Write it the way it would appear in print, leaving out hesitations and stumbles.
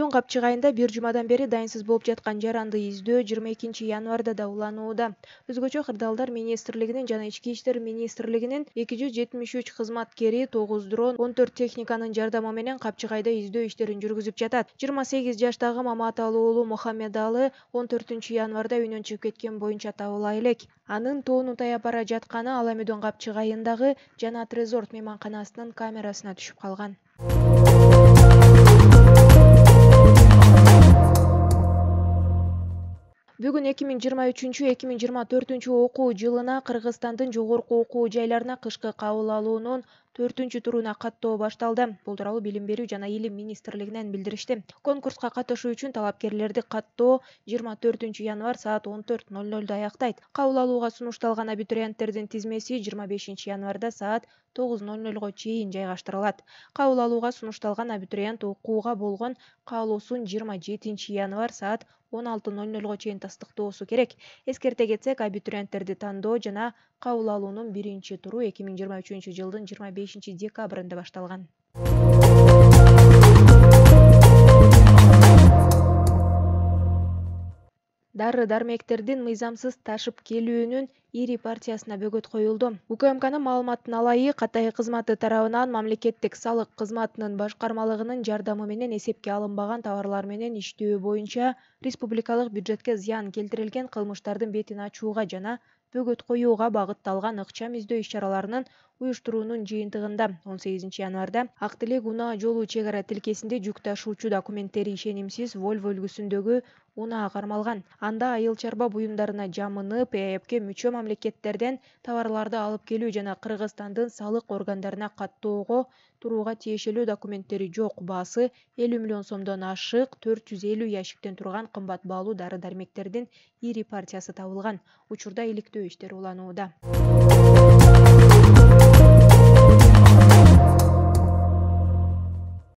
Мамлютдун Капчыгайында бир жумадан бери дайынсыз болуп жаткан жаранды издөө 22 январда да уланууда. Өзгөчө Кырдаалдар министрлигинин жана Ички иштер министрлигинин 273 кызматкери 9 дрон 14 техниканын жардамы менен Капчыгайда издөө иштерин жүргүзүп жатат. 28 жаштагы Маматалы уулу Мухаммедалы 14 январда үйүнөн чыгып кеткен боюнча табыла элек. Анын тоону таяп бара жатканы Аламедон Капчыгайындагы Жанат Резорт мейманканасынын камерасына түшүп калган. Бүгүн 2023-2024 окуу жылына Кыргызстандын жогорку окуу жайларына кышкы кабыл алуунун 4-туруна каттоо башталды. Бул тууралуу Билим берүү жана Илим министрлигинен билдиришти. Конкурска катышуу үчүн талапкерлерди каттоо 24 январ саат 14:00 аяктайт. Кабыл алууга сунушталган абитуриенттердин тизмеси 25 январда саат 9:00 чейин жайгаштырылат. Кабыл алууга сунушталган абитуриент окууга болгон каалоосун 27 январ саат 16:00 чейин тастыктоосу керек. Эскерте кетсек, абитуриенттерди тандоо жана кабыл алуунун биринчи туру 2023 жылдын 25 декабрында башталган. Дары-дармектердин мыйзамсыз ташып келүүнүн ири партиясына бөгөт коюлду. УКМКнын маалыматына ылайык, катайы кызматы тарабынан мамлекеттик салык кызматынын башкармалыгынын жардамы менен эсепке алынбаган товарлар менен иштөө боюнча республикалык бюджетке зыян келтирилген кылмыштардын бетин ачууга жана бөгөт коюуга багытталган ыкчам издөө иш-чараларынын уюштуруунун жыйынтыгында 18 январда Ак Тилек унаа жолу чек ара тилкесинде жүк ташуучу документтери ишенимсиз Volvo үлгүсүндөгү унаа кармалган. Анда айыл чарба буюмдарына жамынып, ЭЭПке мүчө мамлекеттерден товарларды алып келүү жана Кыргызстандын салык органдарына каттоого турууга тиешелүү документтери жок, баасы 50 миллион сомдон ашык 450 ящиктен турган кымбат баалуу дары-дармектердин ири партиясы табылган. Учурда иликтөө иштери уланууда.